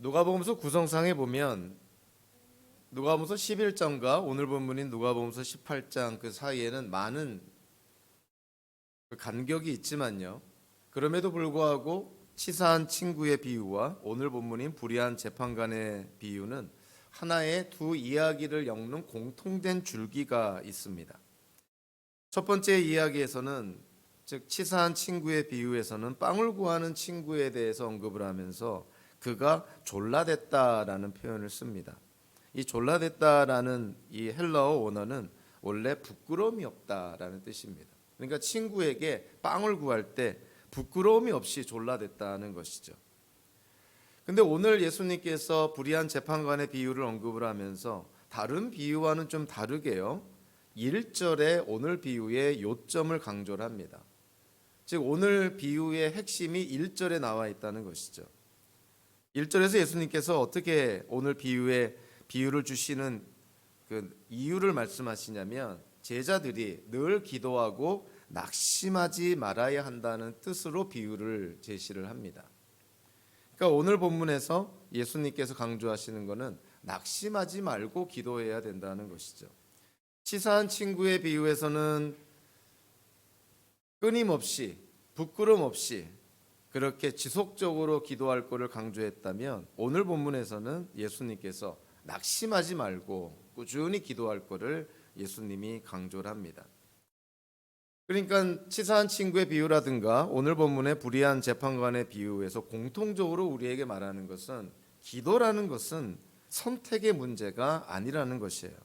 누가복음서 구성상에 보면 누가복음서 11장과 오늘 본문인 누가복음서 18장 그 사이에는 많은 간격이 있지만요. 그럼에도 불구하고 치사한 친구의 비유와 오늘 본문인 불의한 재판관의 비유는 하나의 두 이야기를 엮는 공통된 줄기가 있습니다. 첫 번째 이야기에서는 즉 치사한 친구의 비유에서는 빵을 구하는 친구에 대해서 언급을 하면서 그가 졸라댔다라는 표현을 씁니다. 이 졸라댔다라는 이 헬라어 원어는 원래 부끄러움이 없다라는 뜻입니다. 그러니까 친구에게 빵을 구할 때 부끄러움이 없이 졸라댔다는 것이죠. 근데 오늘 예수님께서 불의한 재판관의 비유를 언급을 하면서 다른 비유와는 좀 다르게요. 1절에 오늘 비유의 요점을 강조를 합니다. 즉 오늘 비유의 핵심이 1절에 나와 있다는 것이죠. 1절에서 예수님께서 어떻게 오늘 비유를 주시는 그 이유를 말씀하시냐면 제자들이 늘 기도하고 낙심하지 말아야 한다는 뜻으로 비유를 제시를 합니다. 그러니까 오늘 본문에서 예수님께서 강조하시는 것은 낙심하지 말고 기도해야 된다는 것이죠. 치사한 친구의 비유에서는 끊임없이 부끄럼 없이 그렇게 지속적으로 기도할 것을 강조했다면 오늘 본문에서는 예수님께서 낙심하지 말고 꾸준히 기도할 것을 예수님이 강조를 합니다. 그러니까 치사한 친구의 비유라든가 오늘 본문의 불의한 재판관의 비유에서 공통적으로 우리에게 말하는 것은 기도라는 것은 선택의 문제가 아니라는 것이에요.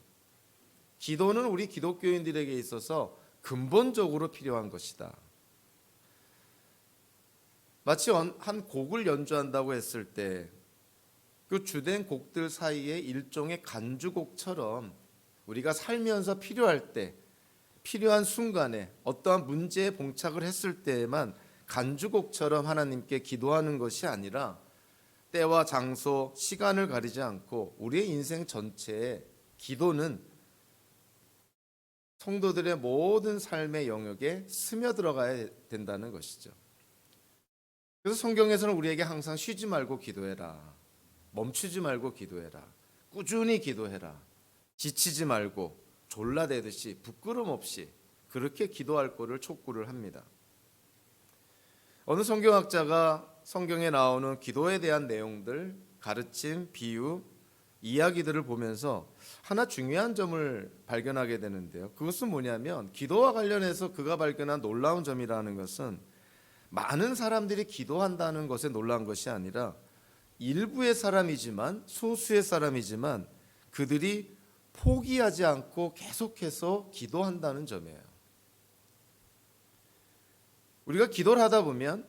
기도는 우리 기독교인들에게 있어서 근본적으로 필요한 것이다. 마치 한 곡을 연주한다고 했을 때 그 주된 곡들 사이에 일종의 간주곡처럼 우리가 살면서 필요할 때 필요한 순간에 어떠한 문제에 봉착을 했을 때에만 간주곡처럼 하나님께 기도하는 것이 아니라 때와 장소, 시간을 가리지 않고 우리의 인생 전체에 기도는 성도들의 모든 삶의 영역에 스며들어가야 된다는 것이죠. 그래서 성경에서는 우리에게 항상 쉬지 말고 기도해라. 멈추지 말고 기도해라. 꾸준히 기도해라. 지치지 말고 졸라대듯이 부끄럼 없이 그렇게 기도할 것을 촉구를 합니다. 어느 성경학자가 성경에 나오는 기도에 대한 내용들, 가르침, 비유, 이야기들을 보면서 하나 중요한 점을 발견하게 되는데요. 그것은 뭐냐면 기도와 관련해서 그가 발견한 놀라운 점이라는 것은 많은 사람들이 기도한다는 것에 놀라운 것이 아니라 일부의 사람이지만 소수의 사람이지만 그들이 포기하지 않고 계속해서 기도한다는 점이에요. 우리가 기도를 하다 보면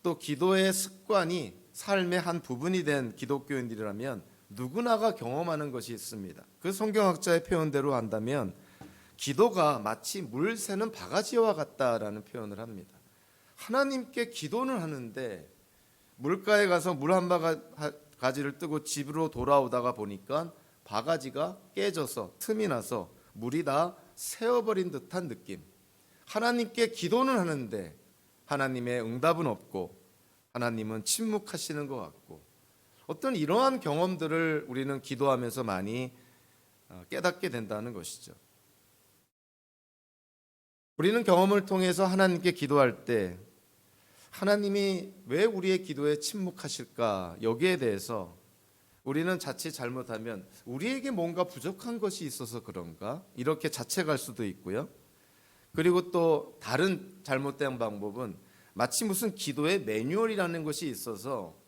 또 기도의 습관이 삶의 한 부분이 된 기독교인들이라면 누구나가 경험하는 것이 있습니다. 그 성경학자의 표현대로 한다면 기도가 마치 물 새는 바가지와 같다라는 표현을 합니다. 하나님께 기도는 하는데 물가에 가서 물 한 바가지를 뜨고 집으로 돌아오다가 보니까 바가지가 깨져서 틈이 나서 물이 다 새어버린 듯한 느낌. 하나님께 기도는 하는데 하나님의 응답은 없고 하나님은 침묵하시는 것 같고 어떤 이러한 경험들을 우리는 기도하면서 많이 깨닫게 된다는 것이죠. 우리는 경험을 통해서 하나님께 기도할 때 하나님이 왜 우리의 기도에 침묵하실까? 여기에 대해서 우리는 자칫 잘못하면 우리에게 뭔가 부족한 것이 있어서 그런가? 이렇게 자책할 수도 있고요. 그리고 또 다른 잘못된 방법은 마치 무슨 기도의 매뉴얼이라는 것이 있어서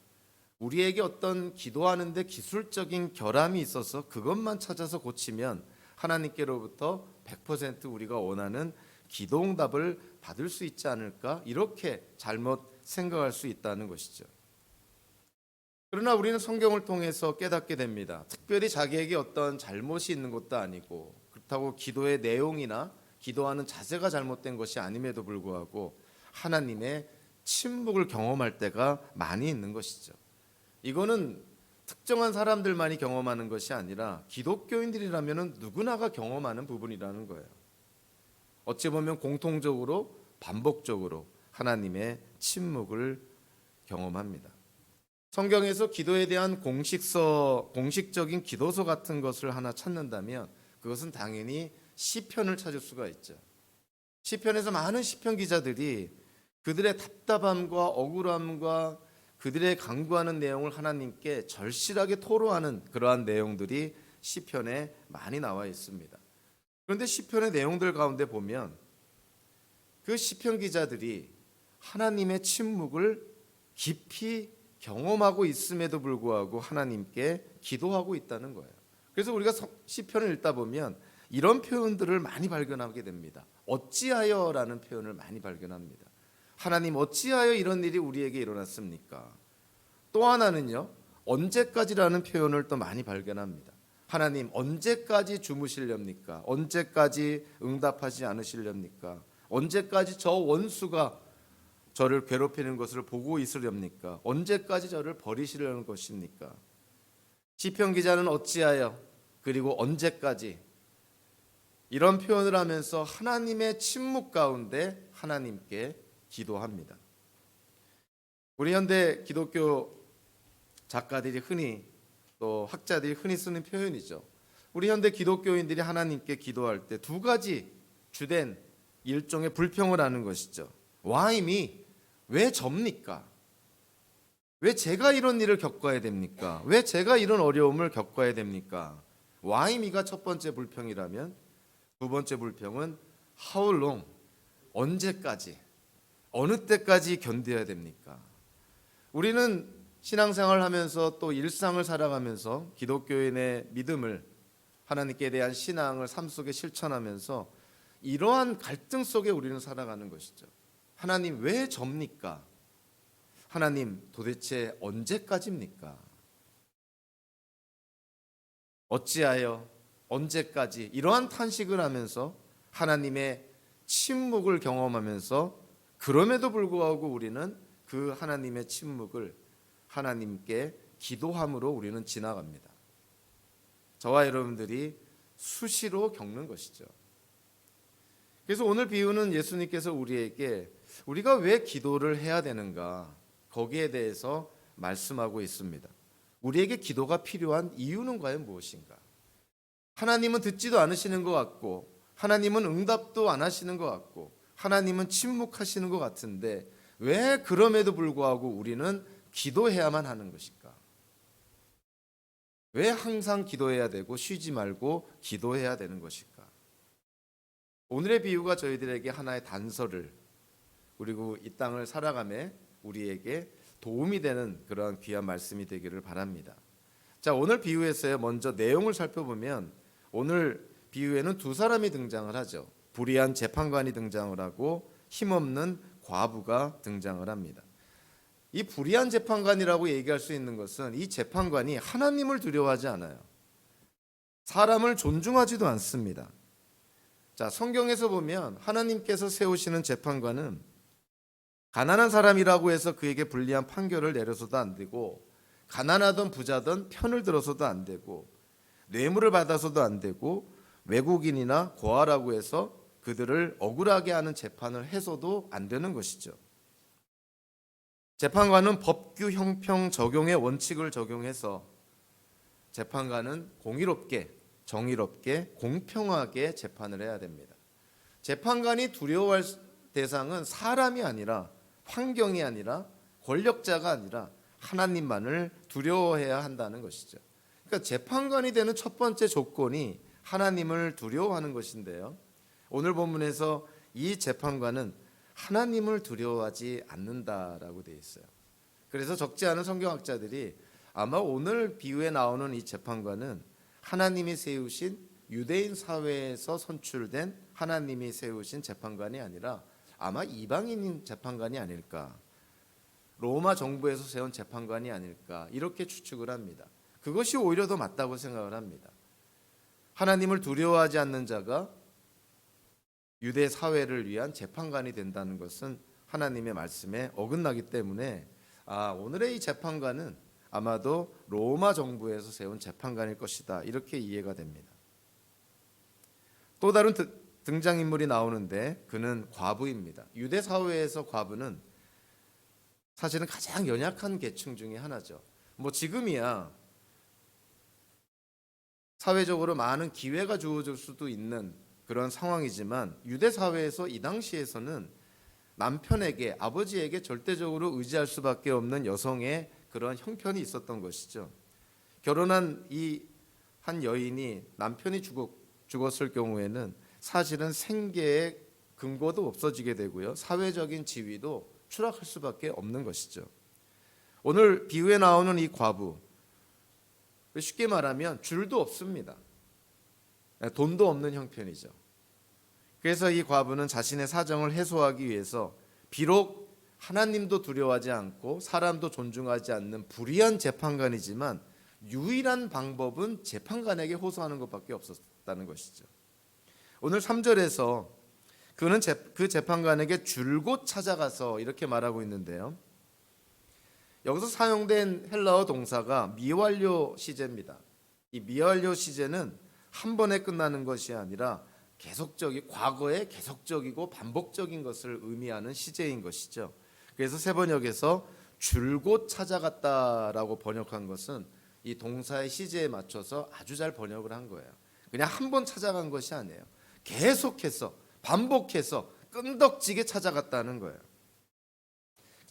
우리에게 어떤 기도하는데 기술적인 결함이 있어서 그것만 찾아서 고치면 하나님께로부터 100% 우리가 원하는 기도응답을 받을 수 있지 않을까? 이렇게 잘못 생각할 수 있다는 것이죠. 그러나 우리는 성경을 통해서 깨닫게 됩니다. 특별히 자기에게 어떤 잘못이 있는 것도 아니고 그렇다고 기도의 내용이나 기도하는 자세가 잘못된 것이 아님에도 불구하고 하나님의 침묵을 경험할 때가 많이 있는 것이죠. 이거는 특정한 사람들만이 경험하는 것이 아니라 기독교인들이라면 누구나가 경험하는 부분이라는 거예요. 어찌 보면 공통적으로 반복적으로 하나님의 침묵을 경험합니다. 성경에서 기도에 대한 공식적인 기도서 같은 것을 하나 찾는다면 그것은 당연히 시편을 찾을 수가 있죠. 시편에서 많은 시편 기자들이 그들의 답답함과 억울함과 그들의 간구하는 내용을 하나님께 절실하게 토로하는 그러한 내용들이 시편에 많이 나와 있습니다. 그런데 시편의 내용들 가운데 보면 그 시편 기자들이 하나님의 침묵을 깊이 경험하고 있음에도 불구하고 하나님께 기도하고 있다는 거예요. 그래서 우리가 시편을 읽다 보면 이런 표현들을 많이 발견하게 됩니다. 어찌하여라는 표현을 많이 발견합니다. 하나님 어찌하여 이런 일이 우리에게 일어났습니까? 또 하나는요, 언제까지라는 표현을 또 많이 발견합니다. 하나님 언제까지 주무시렵니까? 언제까지 응답하지 않으시렵니까? 언제까지 저 원수가 저를 괴롭히는 것을 보고 있으렵니까? 언제까지 저를 버리시려는 것입니까? 시편 기자는 어찌하여 그리고 언제까지 이런 표현을 하면서 하나님의 침묵 가운데 하나님께 기도합니다. 우리 현대 기독교 작가들이 흔히 또 학자들이 흔히 쓰는 표현이죠. 우리 현대 기독교인들이 하나님께 기도할 때 두 가지 주된 일종의 불평을 하는 것이죠. Why me? 왜 접니까? 왜 제가 이런 일을 겪어야 됩니까? 왜 제가 이런 어려움을 겪어야 됩니까? Why me가 첫 번째 불평이라면 두 번째 불평은 How long? 언제까지? 어느 때까지 견뎌야 됩니까? 우리는 신앙생활을 하면서 또 일상을 살아가면서 기독교인의 믿음을 하나님께 대한 신앙을 삶 속에 실천하면서 이러한 갈등 속에 우리는 살아가는 것이죠. 하나님 왜 접니까? 하나님 도대체 언제까지입니까? 어찌하여 언제까지 이러한 탄식을 하면서 하나님의 침묵을 경험하면서 그럼에도 불구하고 우리는 그 하나님의 침묵을 하나님께 기도함으로 우리는 지나갑니다. 저와 여러분들이 수시로 겪는 것이죠. 그래서 오늘 비유는 예수님께서 우리에게 우리가 왜 기도를 해야 되는가 거기에 대해서 말씀하고 있습니다. 우리에게 기도가 필요한 이유는 과연 무엇인가? 하나님은 듣지도 않으시는 것 같고 하나님은 응답도 안 하시는 것 같고 하나님은 침묵하시는 것 같은데 왜 그럼에도 불구하고 우리는 기도해야만 하는 것일까? 왜 항상 기도해야 되고 쉬지 말고 기도해야 되는 것일까? 오늘의 비유가 저희들에게 하나의 단서를 그리고 이 땅을 살아감에 우리에게 도움이 되는 그러한 귀한 말씀이 되기를 바랍니다. 자, 오늘 비유에서요 먼저 내용을 살펴보면 오늘 비유에는 두 사람이 등장을 하죠. 불의한 재판관이 등장을 하고 힘없는 과부가 등장을 합니다. 이 불의한 재판관이라고 얘기할 수 있는 것은 이 재판관이 하나님을 두려워하지 않아요. 사람을 존중하지도 않습니다. 자, 성경에서 보면 하나님께서 세우시는 재판관은 가난한 사람이라고 해서 그에게 불리한 판결을 내려서도 안 되고 가난하던 부자든 편을 들어서도 안 되고 뇌물을 받아서도 안 되고 외국인이나 고아라고 해서 그들을 억울하게 하는 재판을 해서도 안 되는 것이죠. 재판관은 법규 형평 적용의 원칙을 적용해서 재판관은 공의롭게 정의롭게 공평하게 재판을 해야 됩니다. 재판관이 두려워할 대상은 사람이 아니라 환경이 아니라 권력자가 아니라 하나님만을 두려워해야 한다는 것이죠. 그러니까 재판관이 되는 첫 번째 조건이 하나님을 두려워하는 것인데요. 오늘 본문에서 이 재판관은 하나님을 두려워하지 않는다라고 되어 있어요. 그래서 적지 않은 성경학자들이 아마 오늘 비유에 나오는 이 재판관은 하나님이 세우신 유대인 사회에서 선출된 하나님이 세우신 재판관이 아니라 아마 이방인인 재판관이 아닐까, 로마 정부에서 세운 재판관이 아닐까 이렇게 추측을 합니다. 그것이 오히려 더 맞다고 생각을 합니다. 하나님을 두려워하지 않는 자가 유대 사회를 위한 재판관이 된다는 것은 하나님의 말씀에 어긋나기 때문에 오늘의 이 재판관은 아마도 로마 정부에서 세운 재판관일 것이다 이렇게 이해가 됩니다. 또 다른 등장인물이 나오는데 그는 과부입니다. 유대 사회에서 과부는 사실은 가장 연약한 계층 중에 하나죠. 뭐 지금이야 사회적으로 많은 기회가 주어질 수도 있는 그런 상황이지만 유대 사회에서 이 당시에서는 남편에게 아버지에게 절대적으로 의지할 수밖에 없는 여성의 그런 형편이 있었던 것이죠. 결혼한 이 한 여인이 남편이 죽었을 경우에는 사실은 생계의 근거도 없어지게 되고요. 사회적인 지위도 추락할 수밖에 없는 것이죠. 오늘 비유에 나오는 이 과부, 쉽게 말하면 줄도 없습니다. 돈도 없는 형편이죠. 그래서 이 과부는 자신의 사정을 해소하기 위해서 비록 하나님도 두려워하지 않고 사람도 존중하지 않는 불의한 재판관이지만 유일한 방법은 재판관에게 호소하는 것밖에 없었다는 것이죠. 오늘 3절에서 그는 그 재판관에게 줄곧 찾아가서 이렇게 말하고 있는데요. 여기서 사용된 헬라어 동사가 미완료 시제입니다. 이 미완료 시제는 한 번에 끝나는 것이 아니라 과거에 계속적이고 반복적인 것을 의미하는 시제인 것이죠. 그래서 세번역에서 줄곧 찾아갔다라고 번역한 것은 이 동사의 시제에 맞춰서 아주 잘 번역을 한 거예요. 그냥 한 번 찾아간 것이 아니에요. 계속해서 반복해서 끈덕지게 찾아갔다는 거예요.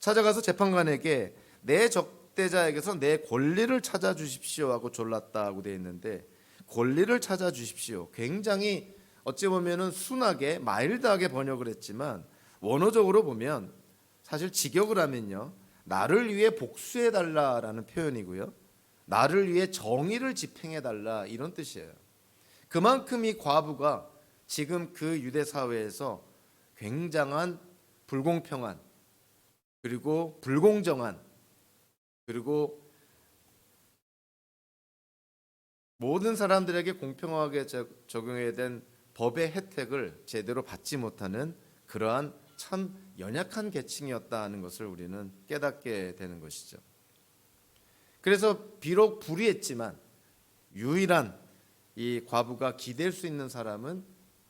찾아가서 재판관에게 내 적대자에게서 내 권리를 찾아주십시오 하고 졸랐다고 되어 있는데, 권리를 찾아주십시오, 굉장히 어찌 보면은 순하게 마일드하게 번역을 했지만 원어적으로 보면 사실 직역을 하면요, 나를 위해 복수해달라라는 표현이고요, 나를 위해 정의를 집행해달라 이런 뜻이에요. 그만큼 이 과부가 지금 그 유대 사회에서 굉장한 불공평한, 그리고 불공정한, 그리고 모든 사람들에게 공평하게 적용해야 된 법의 혜택을 제대로 받지 못하는 그러한 참 연약한 계층이었다는 것을 우리는 깨닫게 되는 것이죠. 그래서 비록 불의했지만 유일한 이 과부가 기댈 수 있는 사람은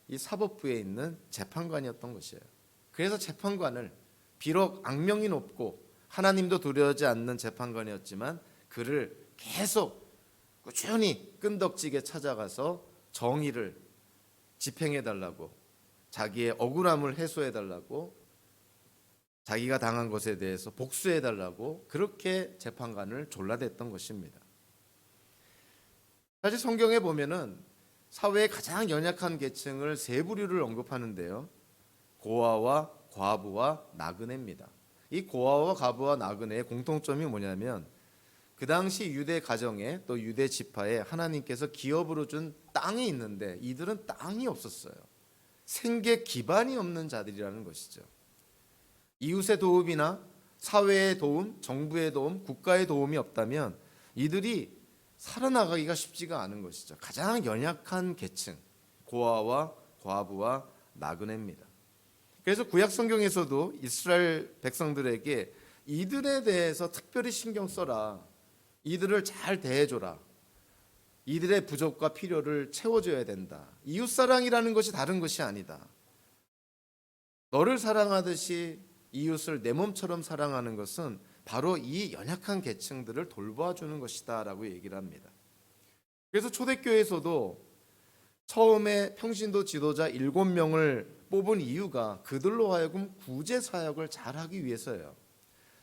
이 사법부에 있는 재판관이었던 것이에요. 그래서 재판관을, 비록 악명이 높고 하나님도 두려워하지 않는 재판관이었지만 그를 계속 꾸준히 끈덕지게 찾아가서 정의를 집행해달라고, 자기의 억울함을 해소해달라고, 자기가 당한 것에 대해서 복수해달라고 그렇게 재판관을 졸라댔던 것입니다. 사실 성경에 보면은 사회의 가장 연약한 계층을 세 부류를 언급하는데요, 고아와 과부와 나그네입니다. 이 고아와 과부와 나그네의 공통점이 뭐냐면 그 당시 유대 가정에, 또 유대 지파에 하나님께서 기업으로 준 땅이 있는데 이들은 땅이 없었어요. 생계 기반이 없는 자들이라는 것이죠. 이웃의 도움이나 사회의 도움, 정부의 도움, 국가의 도움이 없다면 이들이 살아나가기가 쉽지가 않은 것이죠. 가장 연약한 계층, 고아와 과부와 나그네입니다. 그래서 구약 성경에서도 이스라엘 백성들에게 이들에 대해서 특별히 신경 써라, 이들을 잘 대해줘라, 이들의 부족과 필요를 채워줘야 된다, 이웃사랑이라는 것이 다른 것이 아니다, 너를 사랑하듯이 이웃을 내 몸처럼 사랑하는 것은 바로 이 연약한 계층들을 돌봐주는 것이다 라고 얘기를 합니다. 그래서 초대교회에서도 처음에 평신도 지도자 7명을 뽑은 이유가 그들로 하여금 구제 사역을 잘하기 위해서예요.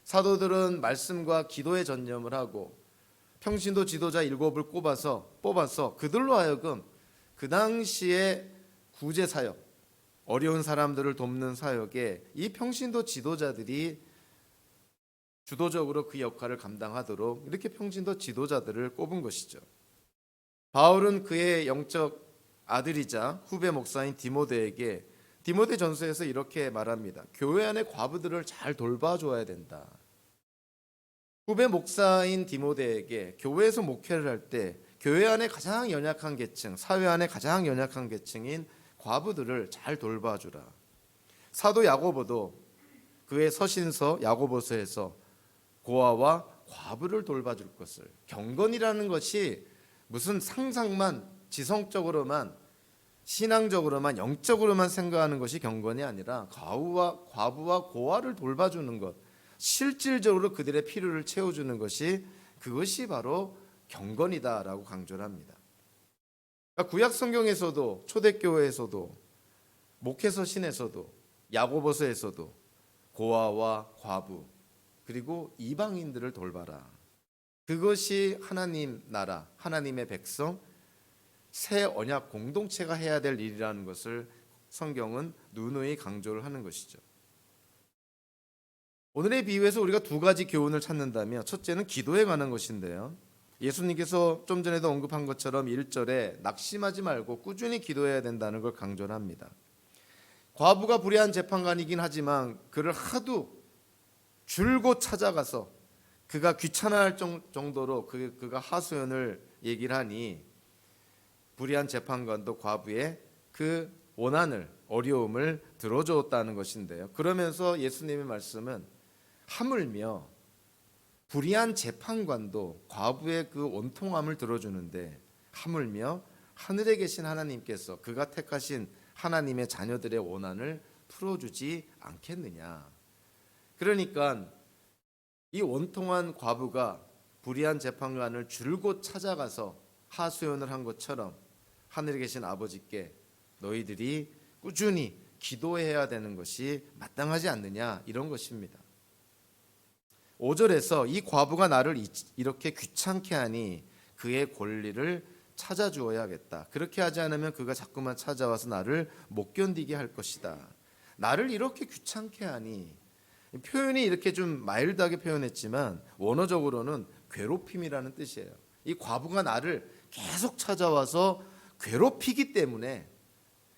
사도들은 말씀과 기도에 전념을 하고 평신도 지도자 7을 뽑아서 그들로 하여금 그 당시에 구제 사역, 어려운 사람들을 돕는 사역에 이 평신도 지도자들이 주도적으로 그 역할을 감당하도록 이렇게 평신도 지도자들을 꼽은 것이죠. 바울은 그의 영적 아들이자 후배 목사인 디모데에게 디모데전서에서 이렇게 말합니다. 교회 안의 과부들을 잘 돌봐줘야 된다. 후배 목사인 디모데에게 교회에서 목회를 할 때 교회 안에 가장 연약한 계층, 사회 안에 가장 연약한 계층인 과부들을 잘 돌봐주라. 사도 야고보도 그의 서신서 야고보서에서 고아와 과부를 돌봐줄 것을, 경건이라는 것이 무슨 상상만, 지성적으로만, 신앙적으로만, 영적으로만 생각하는 것이 경건이 아니라 과부와 고아를 돌봐주는 것, 실질적으로 그들의 필요를 채워주는 것이 그것이 바로 경건이다라고 강조를 합니다. 그러니까 구약 성경에서도 초대교회에서도 목회서신에서도 야고보서에서도 고아와 과부 그리고 이방인들을 돌봐라. 그것이 하나님 나라, 하나님의 백성, 새 언약 공동체가 해야 될 일이라는 것을 성경은 누누이 강조를 하는 것이죠. 오늘의 비유에서 우리가 두 가지 교훈을 찾는다면 첫째는 기도에 관한 것인데요. 예수님께서 좀 전에도 언급한 것처럼 1절에 낙심하지 말고 꾸준히 기도해야 된다는 걸 강조를 합니다. 과부가 불의한 재판관이긴 하지만 그를 하도 줄곧 찾아가서 그가 귀찮아할 정도로 그가 하소연을 얘기를 하니 불의한 재판관도 과부의 그 원한을, 어려움을 들어주었다는 것인데요. 그러면서 예수님의 말씀은 하물며 불의한 재판관도 과부의 그 원통함을 들어주는데 하물며 하늘에 계신 하나님께서 그가 택하신 하나님의 자녀들의 원한을 풀어주지 않겠느냐. 그러니까 이 원통한 과부가 불의한 재판관을 줄곧 찾아가서 하소연을 한 것처럼 하늘에 계신 아버지께 너희들이 꾸준히 기도해야 되는 것이 마땅하지 않느냐, 이런 것입니다. 5절에서 이 과부가 나를 이렇게 귀찮게 하니 그의 권리를 찾아주어야겠다. 그렇게 하지 않으면 그가 자꾸만 찾아와서 나를 못 견디게 할 것이다. 나를 이렇게 귀찮게 하니, 표현이 이렇게 좀 마일드하게 표현했지만 원어적으로는 괴롭힘이라는 뜻이에요. 이 과부가 나를 계속 찾아와서 괴롭히기 때문에,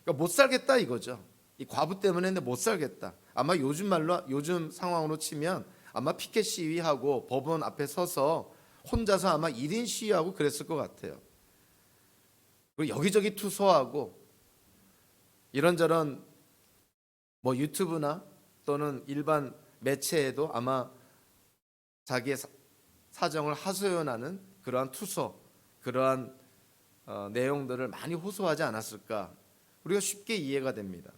그러니까 못 살겠다 이거죠. 이 과부 때문에 못 살겠다. 아마 요즘 말로, 요즘 상황으로 치면 아마 피켓 시위하고 법원 앞에 서서 혼자서 아마 1인 시위하고 그랬을 것 같아요. 그리고 여기저기 투서하고 이런저런 뭐 유튜브나 또는 일반 매체에도 아마 자기의 사정을 하소연하는 그러한 투서, 그러한 내용들을 많이 호소하지 않았을까, 우리가 쉽게 이해가 됩니다.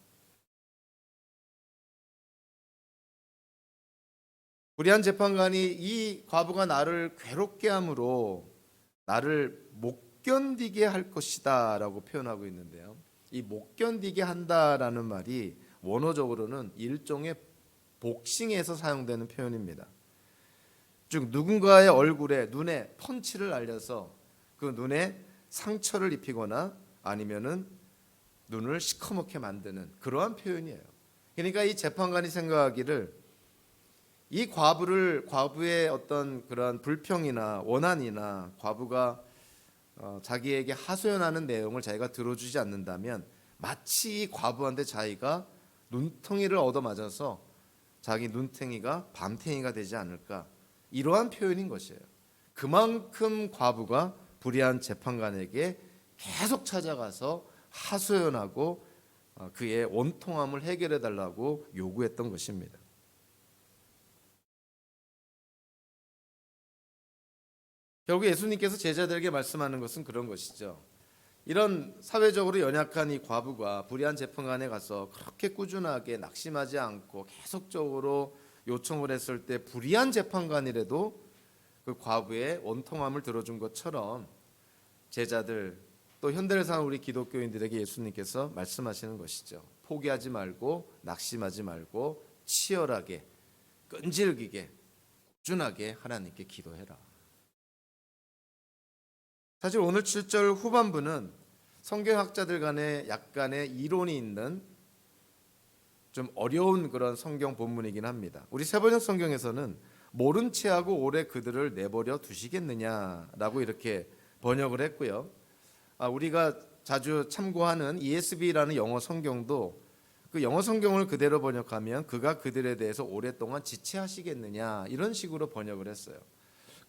불의한 재판관이 이 과부가 나를 괴롭게 함으로 나를 못 견디게 할 것이다 라고 표현하고 있는데요. 이 못 견디게 한다라는 말이 원어적으로는 일종의 복싱에서 사용되는 표현입니다. 즉 누군가의 얼굴에, 눈에 펀치를 날려서 그 눈에 상처를 입히거나 아니면은 눈을 시커멓게 만드는 그러한 표현이에요. 그러니까 이 재판관이 생각하기를 이 과부의 어떤 그런 불평이나 원한이나 과부가 자기에게 하소연하는 내용을 자기가 들어주지 않는다면 마치 이 과부한테 자기가 눈탱이를 얻어맞아서 자기 눈탱이가 밤탱이가 되지 않을까, 이러한 표현인 것이에요. 그만큼 과부가 불의한 재판관에게 계속 찾아가서 하소연하고 그의 원통함을 해결해 달라고 요구했던 것입니다. 결국 예수님께서 제자들에게 말씀하는 것은 그런 것이죠. 이런 사회적으로 연약한 이 과부가 불의한 재판관에 가서 그렇게 꾸준하게 낙심하지 않고 계속적으로 요청을 했을 때 불의한 재판관이라도 그 과부의 원통함을 들어준 것처럼 제자들, 또 현대를 사는 우리 기독교인들에게 예수님께서 말씀하시는 것이죠. 포기하지 말고 낙심하지 말고 치열하게 끈질기게 꾸준하게 하나님께 기도해라. 사실 오늘 7절 후반부는 성경학자들 간에 약간의 이론이 있는 좀 어려운 그런 성경 본문이긴 합니다. 우리 세번역 성경에서는 모른 채 하고 오래 그들을 내버려 두시겠느냐라고 이렇게 번역을 했고요. 우리가 자주 참고하는 ESV라는 영어 성경도 그 영어 성경을 그대로 번역하면 그가 그들에 대해서 오랫동안 지체하시겠느냐, 이런 식으로 번역을 했어요.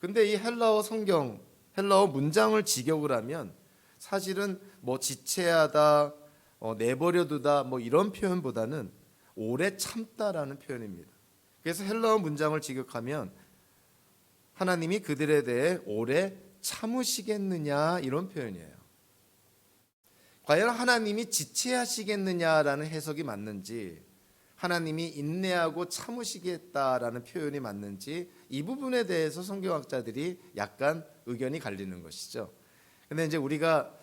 근데 이 헬라어 문장을 직역을 하면 사실은 뭐 지체하다, 내버려두다 뭐 이런 표현보다는 오래 참다라는 표현입니다. 그래서 헬라어 문장을 직역하면 하나님이 그들에 대해 오래 참으시겠느냐, 이런 표현이에요. 과연 하나님이 지체하시겠느냐라는 해석이 맞는지, 하나님이 인내하고 참으시겠다라는 표현이 맞는지 이 부분에 대해서 성경학자들이 약간 의견이 갈리는 것이죠. 근데 이제 우리가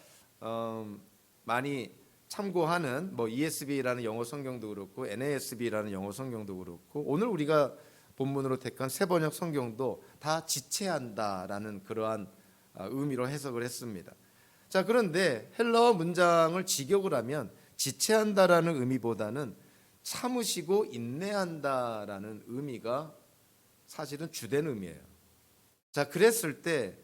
많이 참고하는 뭐 ESV라는 영어 성경도 그렇고 NASB라는 영어 성경도 그렇고 오늘 우리가 본문으로 택한 새 번역 성경도 다 지체한다라는 그러한 의미로 해석을 했습니다. 자, 그런데 헬라어 문장을 직역을 하면 지체한다라는 의미보다는 참으시고 인내한다라는 의미가 사실은 주된 의미예요. 자, 그랬을 때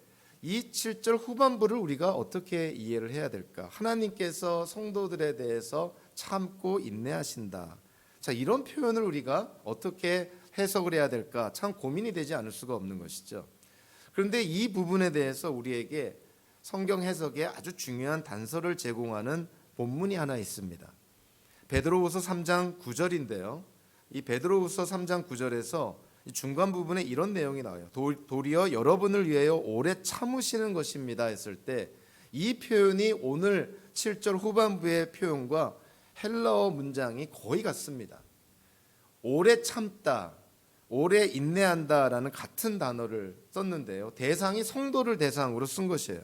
이 7절 후반부를 우리가 어떻게 이해를 해야 될까? 하나님께서 성도들에 대해서 참고 인내하신다. 자, 이런 표현을 우리가 어떻게 해석을 해야 될까? 참 고민이 되지 않을 수가 없는 것이죠. 그런데 이 부분에 대해서 우리에게 성경 해석에 아주 중요한 단서를 제공하는 본문이 하나 있습니다. 베드로후서 3장 9절인데요. 이 베드로후서 3장 9절에서 중간 부분에 이런 내용이 나와요. 도리어 여러분을 위하여 오래 참으시는 것입니다 했을 때 이 표현이 오늘 7절 후반부의 표현과 헬라어 문장이 거의 같습니다. 오래 참다, 오래 인내한다라는 같은 단어를 썼는데요. 대상이 성도를 대상으로 쓴 것이에요.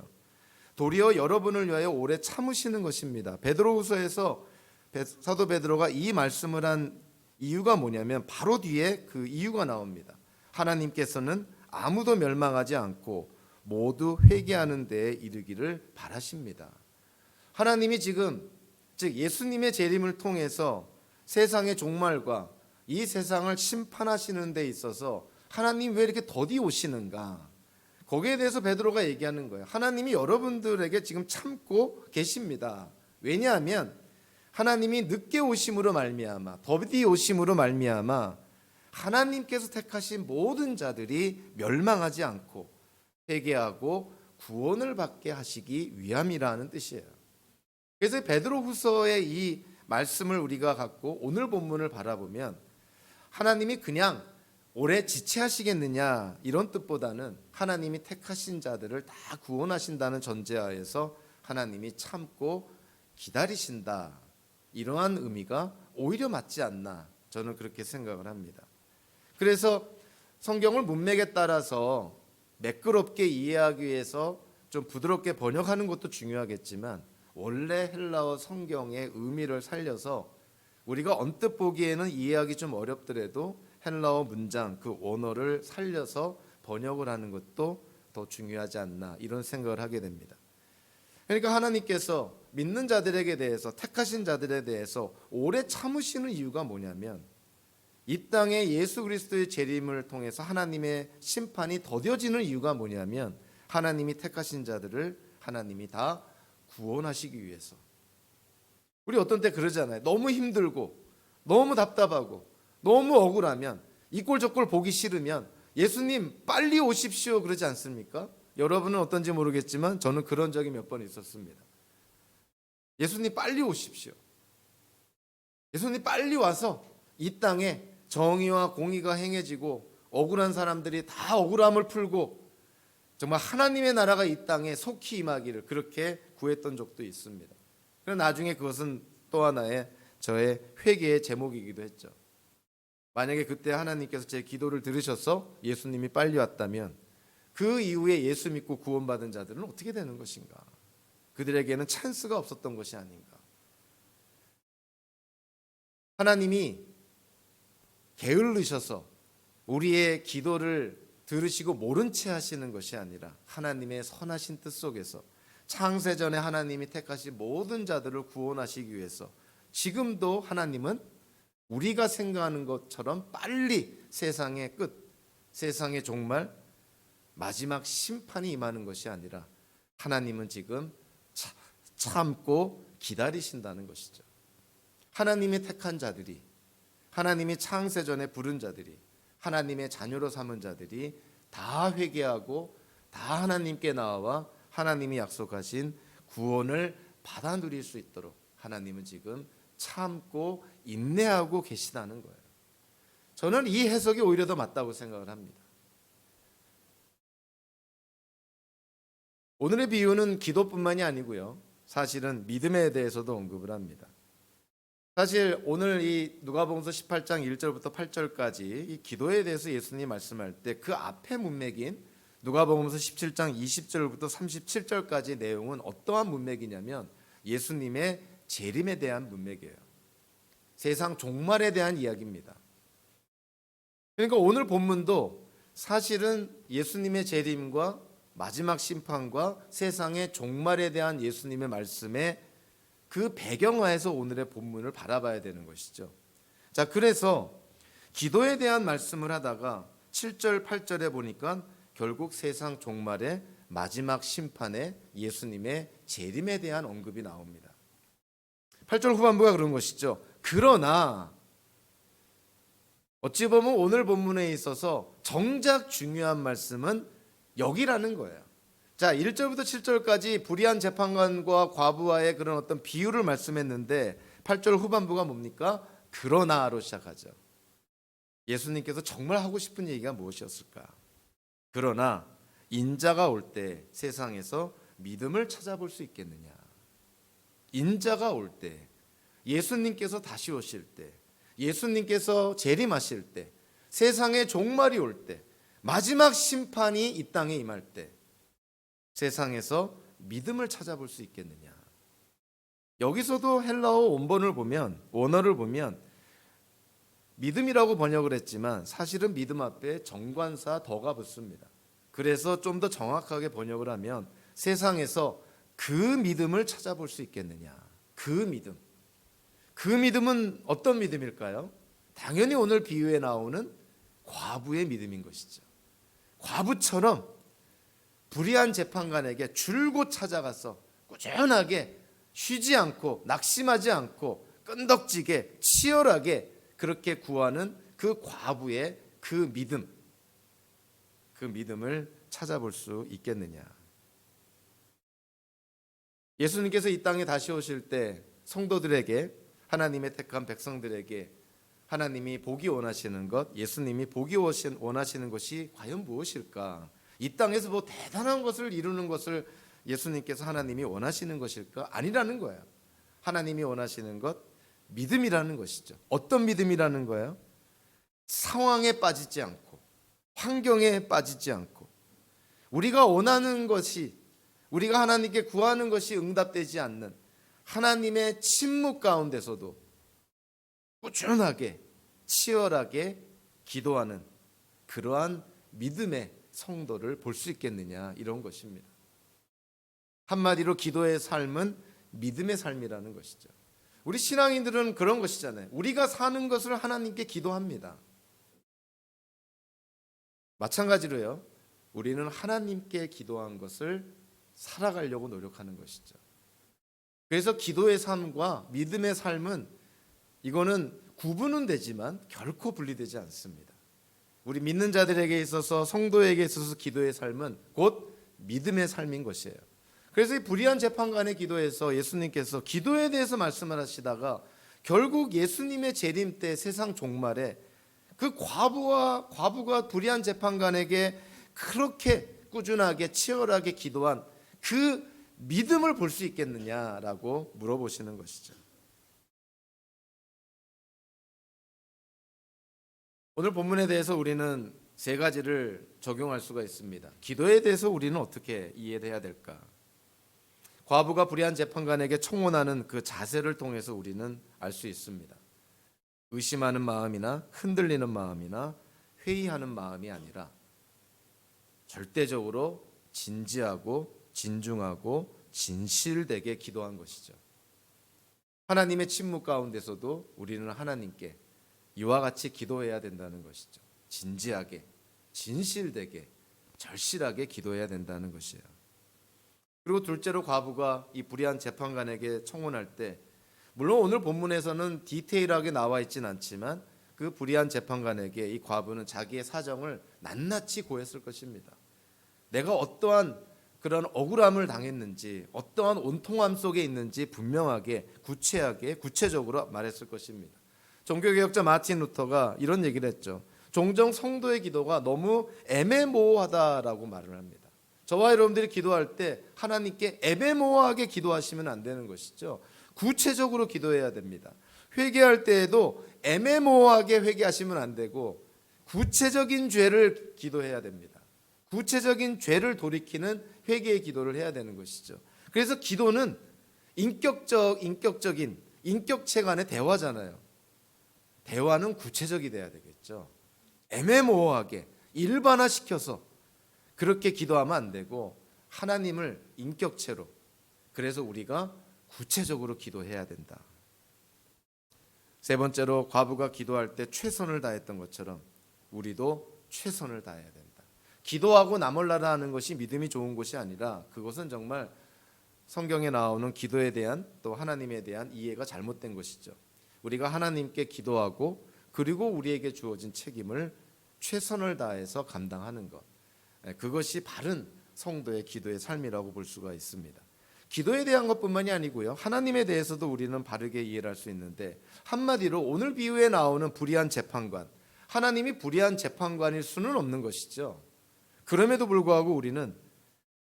도리어 여러분을 위하여 오래 참으시는 것입니다. 베드로후서에서 사도 베드로가 이 말씀을 한 이유가 뭐냐면 바로 뒤에 그 이유가 나옵니다. 하나님께서는 아무도 멸망하지 않고 모두 회개하는 데에 이르기를 바라십니다. 하나님이 지금 즉 예수님의 재림을 통해서 세상의 종말과 이 세상을 심판하시는 데 있어서 하나님 왜 이렇게 더디 오시는가? 거기에 대해서 베드로가 얘기하는 거예요. 하나님이 여러분들에게 지금 참고 계십니다. 왜냐하면 하나님이 늦게 오심으로 말미암아 더디 오심으로 말미암아 하나님께서 택하신 모든 자들이 멸망하지 않고 회개하고 구원을 받게 하시기 위함이라는 뜻이에요. 그래서 베드로후서의 이 말씀을 우리가 갖고 오늘 본문을 바라보면 하나님이 그냥 오래 지체하시겠느냐 이런 뜻보다는 하나님이 택하신 자들을 다 구원하신다는 전제하에서 하나님이 참고 기다리신다. 이러한 의미가 오히려 맞지 않나 저는 그렇게 생각을 합니다. 그래서 성경을 문맥에 따라서 매끄럽게 이해하기 위해서 좀 부드럽게 번역하는 것도 중요하겠지만 원래 헬라어 성경의 의미를 살려서 우리가 언뜻 보기에는 이해하기 좀 어렵더라도 헬라어 문장 그 원어를 살려서 번역을 하는 것도 더 중요하지 않나 이런 생각을 하게 됩니다. 그러니까 하나님께서 믿는 자들에게 대해서 택하신 자들에 대해서 오래 참으시는 이유가 뭐냐면 이 땅에 예수 그리스도의 재림을 통해서 하나님의 심판이 더뎌지는 이유가 뭐냐면 하나님이 택하신 자들을 하나님이 다 구원하시기 위해서. 우리 어떤 때 그러잖아요. 너무 힘들고 너무 답답하고 너무 억울하면 이 꼴 저 꼴 보기 싫으면 예수님 빨리 오십시오 그러지 않습니까? 여러분은 어떤지 모르겠지만 저는 그런 적이 몇 번 있었습니다. 예수님 빨리 오십시오. 예수님 빨리 와서 이 땅에 정의와 공의가 행해지고 억울한 사람들이 다 억울함을 풀고 정말 하나님의 나라가 이 땅에 속히 임하기를 그렇게 구했던 적도 있습니다. 그러나 나중에 그것은 또 하나의 저의 회개의 제목이기도 했죠. 만약에 그때 하나님께서 제 기도를 들으셔서 예수님이 빨리 왔다면 그 이후에 예수 믿고 구원받은 자들은 어떻게 되는 것인가? 그들에게는 찬스가 없었던 것이 아닌가? 하나님이 게을르셔서 우리의 기도를 들으시고 모른 채 하시는 것이 아니라 하나님의 선하신 뜻 속에서 창세전에 하나님이 택하신 모든 자들을 구원하시기 위해서 지금도 하나님은 우리가 생각하는 것처럼 빨리 세상의 끝, 세상의 종말, 마지막 심판이 임하는 것이 아니라 하나님은 지금 참고 기다리신다는 것이죠. 하나님이 택한 자들이, 하나님이 창세전에 부른 자들이, 하나님의 자녀로 삼은 자들이 다 회개하고 다 하나님께 나와 하나님이 약속하신 구원을 받아 누릴 수 있도록 하나님은 지금 참고 인내하고 계시다는 거예요. 저는 이 해석이 오히려 더 맞다고 생각을 합니다. 오늘의 비유는 기도뿐만이 아니고요. 사실은 믿음에 대해서도 언급을 합니다. 사실 오늘 이 누가복음서 18장 1절부터 8절까지 이 기도에 대해서 예수님이 말씀할 때 그 앞에 문맥인 누가복음서 17장 20절부터 37절까지 내용은 어떠한 문맥이냐면 예수님의 재림에 대한 문맥이에요. 세상 종말에 대한 이야기입니다. 그러니까 오늘 본문도 사실은 예수님의 재림과 마지막 심판과 세상의 종말에 대한 예수님의 말씀에 그 배경화에서 오늘의 본문을 바라봐야 되는 것이죠. 자, 그래서 기도에 대한 말씀을 하다가 7절, 8절에 보니까 결국 세상 종말의 마지막 심판에 예수님의 재림에 대한 언급이 나옵니다. 8절 후반부가 그런 것이죠. 그러나 어찌 보면 오늘 본문에 있어서 정작 중요한 말씀은 여기라는 거예요. 자, 1절부터 7절까지 불의한 재판관과 과부와의 그런 어떤 비유를 말씀했는데 8절 후반부가 뭡니까? 그러나로 시작하죠. 예수님께서 정말 하고 싶은 얘기가 무엇이었을까? 그러나 인자가 올 때 세상에서 믿음을 찾아볼 수 있겠느냐? 인자가 올 때, 예수님께서 다시 오실 때, 예수님께서 재림하실 때, 세상의 종말이 올 때, 마지막 심판이 이 땅에 임할 때 세상에서 믿음을 찾아볼 수 있겠느냐? 여기서도 헬라어 원어를 보면 믿음이라고 번역을 했지만 사실은 믿음 앞에 정관사 더가 붙습니다. 그래서 좀 더 정확하게 번역을 하면 세상에서 그 믿음을 찾아볼 수 있겠느냐? 그 믿음. 그 믿음은 어떤 믿음일까요? 당연히 오늘 비유에 나오는 과부의 믿음인 것이죠. 과부처럼 불의한 재판관에게 줄곧 찾아가서 꾸준하게 쉬지 않고 낙심하지 않고 끈덕지게 치열하게 그렇게 구하는 그 과부의 그 믿음을 찾아볼 수 있겠느냐. 예수님께서 이 땅에 다시 오실 때 성도들에게, 하나님의 택한 백성들에게 하나님이 보기 원하시는 것, 예수님이 보기 원하시는 것이 과연 무엇일까? 이 땅에서 뭐 대단한 것을 이루는 것을 예수님께서 하나님이 원하시는 것일까? 아니라는 거예요. 하나님이 원하시는 것, 믿음이라는 것이죠. 어떤 믿음이라는 거예요? 상황에 빠지지 않고, 환경에 빠지지 않고, 우리가 원하는 것이, 우리가 하나님께 구하는 것이 응답되지 않는 하나님의 침묵 가운데서도 꾸준하게 치열하게 기도하는 그러한 믿음의 성도를 볼 수 있겠느냐, 이런 것입니다. 한마디로 기도의 삶은 믿음의 삶이라는 것이죠. 우리 신앙인들은 그런 것이잖아요. 우리가 사는 것을 하나님께 기도합니다. 마찬가지로요, 우리는 하나님께 기도한 것을 살아가려고 노력하는 것이죠. 그래서 기도의 삶과 믿음의 삶은 이거는 구분은 되지만 결코 분리되지 않습니다. 우리 믿는 자들에게 있어서, 성도에게 있어서 기도의 삶은 곧 믿음의 삶인 것이에요. 그래서 이 불의한 재판관의 기도에서 예수님께서 기도에 대해서 말씀을 하시다가 결국 예수님의 재림 때 세상 종말에 그 과부가 불의한 재판관에게 그렇게 꾸준하게 치열하게 기도한 그 믿음을 볼 수 있겠느냐라고 물어보시는 것이죠. 오늘 본문에 대해서 우리는 세 가지를 적용할 수가 있습니다. 기도에 대해서 우리는 어떻게 이해해야 될까? 과부가 불의한 재판관에게 청혼하는 그 자세를 통해서 우리는 알 수 있습니다. 의심하는 마음이나 흔들리는 마음이나 회의하는 마음이 아니라 절대적으로 진지하고 진중하고 진실되게 기도한 것이죠. 하나님의 침묵 가운데서도 우리는 하나님께 이와 같이 기도해야 된다는 것이죠. 진지하게, 진실되게, 절실하게 기도해야 된다는 것이에요. 그리고 둘째로 과부가 이 불의한 재판관에게 청혼할 때, 물론 오늘 본문에서는 디테일하게 나와 있진 않지만 그 불의한 재판관에게 이 과부는 자기의 사정을 낱낱이 고했을 것입니다. 내가 어떠한 그런 억울함을 당했는지, 어떠한 온통함 속에 있는지 분명하게, 구체적으로 말했을 것입니다. 종교개혁자 마틴 루터가 이런 얘기를 했죠. 종종 성도의 기도가 너무 애매모호하다라고 말을 합니다. 저와 여러분들이 기도할 때 하나님께 애매모호하게 기도하시면 안 되는 것이죠. 구체적으로 기도해야 됩니다. 회개할 때에도 애매모호하게 회개하시면 안 되고 구체적인 죄를 기도해야 됩니다. 구체적인 죄를 돌이키는 회개의 기도를 해야 되는 것이죠. 그래서 기도는 인격적인 인격체 간의 대화잖아요. 대화는 구체적이 돼야 되겠죠. 애매모호하게 일반화시켜서 그렇게 기도하면 안 되고 하나님을 인격체로, 그래서 우리가 구체적으로 기도해야 된다. 세 번째로, 과부가 기도할 때 최선을 다했던 것처럼 우리도 최선을 다해야 된다. 기도하고 나몰라라 하는 것이 믿음이 좋은 것이 아니라 그것은 정말 성경에 나오는 기도에 대한, 또 하나님에 대한 이해가 잘못된 것이죠. 우리가 하나님께 기도하고 그리고 우리에게 주어진 책임을 최선을 다해서 감당하는 것, 그것이 바른 성도의 기도의 삶이라고 볼 수가 있습니다. 기도에 대한 것뿐만이 아니고요, 하나님에 대해서도 우리는 바르게 이해를 할 수 있는데, 한마디로 오늘 비유에 나오는 불의한 재판관, 하나님이 불의한 재판관일 수는 없는 것이죠. 그럼에도 불구하고 우리는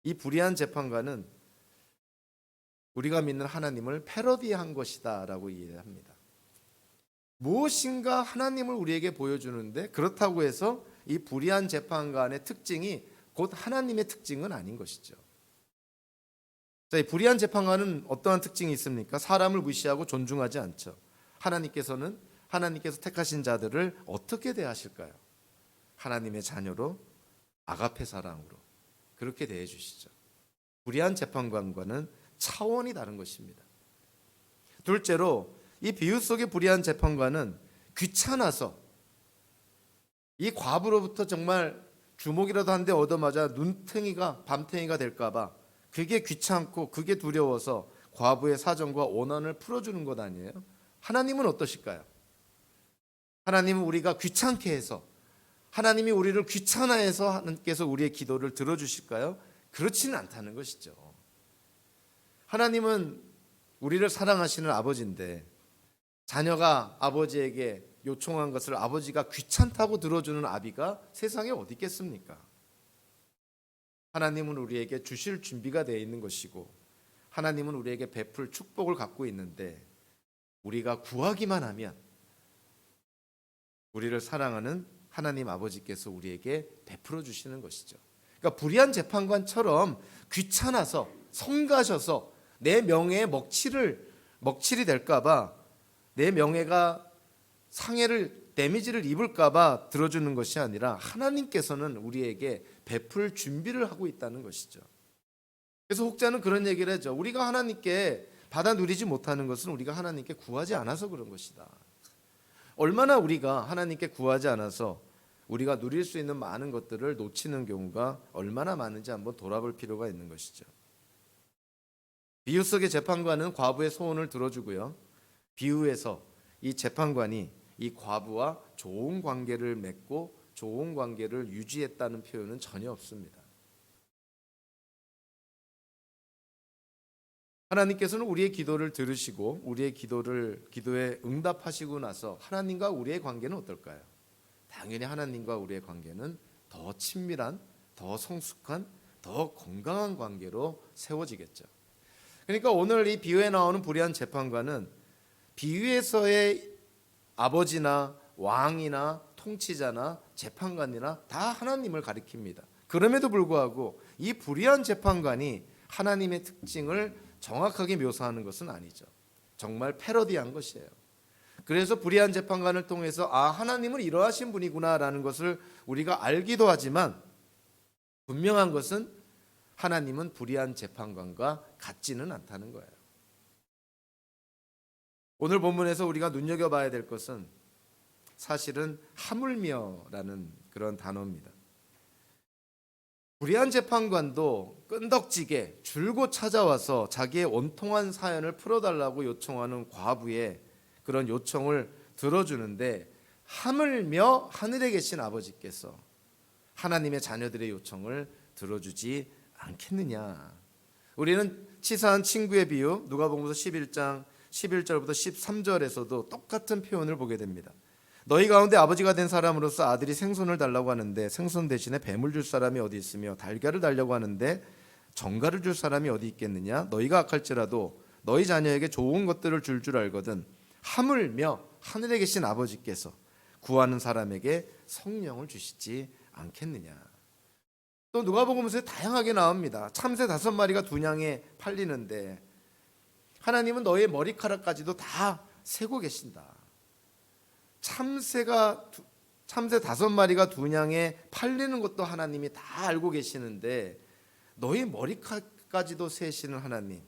이 불의한 재판관은 우리가 믿는 하나님을 패러디한 것이다 라고 이해합니다. 무엇인가 하나님을 우리에게 보여주는데, 그렇다고 해서 이 불의한 재판관의 특징이 곧 하나님의 특징은 아닌 것이죠. 자, 이 불의한 재판관은 어떠한 특징이 있습니까? 사람을 무시하고 존중하지 않죠. 하나님께서 택하신 자들을 어떻게 대하실까요? 하나님의 자녀로, 아가페 사랑으로 그렇게 대해 주시죠. 불의한 재판관과는 차원이 다른 것입니다. 둘째로, 이 비유 속의 불의한 재판관은 귀찮아서 이 과부로부터 정말 주먹이라도 한 대 얻어맞아 눈탱이가 밤탱이가 될까 봐 그게 귀찮고 그게 두려워서 과부의 사정과 원한을 풀어주는 것 아니에요? 하나님은 어떠실까요? 하나님은 우리가 귀찮게 해서, 하나님이 우리를 귀찮아해서 하나님께서 우리의 기도를 들어주실까요? 그렇지는 않다는 것이죠. 하나님은 우리를 사랑하시는 아버지인데, 자녀가 아버지에게 요청한 것을 아버지가 귀찮다고 들어주는 아비가 세상에 어디 있겠습니까? 하나님은 우리에게 주실 준비가 되어 있는 것이고, 하나님은 우리에게 베풀 축복을 갖고 있는데, 우리가 구하기만 하면 우리를 사랑하는 하나님 아버지께서 우리에게 베풀어 주시는 것이죠. 그러니까 불의한 재판관처럼 귀찮아서 성가셔서 내 명예에 먹칠이 될까 봐, 내 명예가 데미지를 입을까 봐 들어주는 것이 아니라 하나님께서는 우리에게 베풀 준비를 하고 있다는 것이죠. 그래서 혹자는 그런 얘기를 하죠. 우리가 하나님께 받아 누리지 못하는 것은 우리가 하나님께 구하지 않아서 그런 것이다. 얼마나 우리가 하나님께 구하지 않아서 우리가 누릴 수 있는 많은 것들을 놓치는 경우가 얼마나 많은지 한번 돌아볼 필요가 있는 것이죠. 비유 속의 재판관은 과부의 소원을 들어주고요, 비유에서 이 재판관이 이 과부와 좋은 관계를 맺고 좋은 관계를 유지했다는 표현은 전혀 없습니다. 하나님께서는 우리의 기도를 들으시고 우리의 기도에 응답하시고 나서 하나님과 우리의 관계는 어떨까요? 당연히 하나님과 우리의 관계는 더 친밀한, 더 성숙한, 더 건강한 관계로 세워지겠죠. 그러니까 오늘 이 비유에 나오는 불의한 재판관은 비유에서의 아버지나 왕이나 통치자나 재판관이나 다 하나님을 가리킵니다. 그럼에도 불구하고 이 불의한 재판관이 하나님의 특징을 정확하게 묘사하는 것은 아니죠. 정말 패러디한 것이에요. 그래서 불의한 재판관을 통해서 하나님은 이러하신 분이구나라는 것을 우리가 알기도 하지만, 분명한 것은 하나님은 불의한 재판관과 같지는 않다는 거예요. 오늘 본문에서 우리가 눈여겨봐야 될 것은 사실은 하물며라는 그런 단어입니다. 불의한 재판관도 끈덕지게 줄곧 찾아와서 자기의 원통한 사연을 풀어달라고 요청하는 과부의 그런 요청을 들어주는데, 하물며 하늘에 계신 아버지께서 하나님의 자녀들의 요청을 들어주지 않겠느냐. 우리는 치사한 친구의 비유, 누가복음서 11장 11절부터 13절에서도 똑같은 표현을 보게 됩니다. 너희 가운데 아버지가 된 사람으로서 아들이 생선을 달라고 하는데 생선 대신에 뱀을 줄 사람이 어디 있으며, 달걀을 달라고 하는데 정갈을 줄 사람이 어디 있겠느냐. 너희가 악할지라도 너희 자녀에게 좋은 것들을 줄 알거든 하물며 하늘에 계신 아버지께서 구하는 사람에게 성령을 주시지 않겠느냐. 또 누가복음서에 다양하게 나옵니다. 참새 5마리가 둔양에 팔리는데 하나님은 너의 머리카락까지도 다 세고 계신다. 참새 5마리가 둔양에 팔리는 것도 하나님이 다 알고 계시는데 너의 머리카락까지도 세시는 하나님,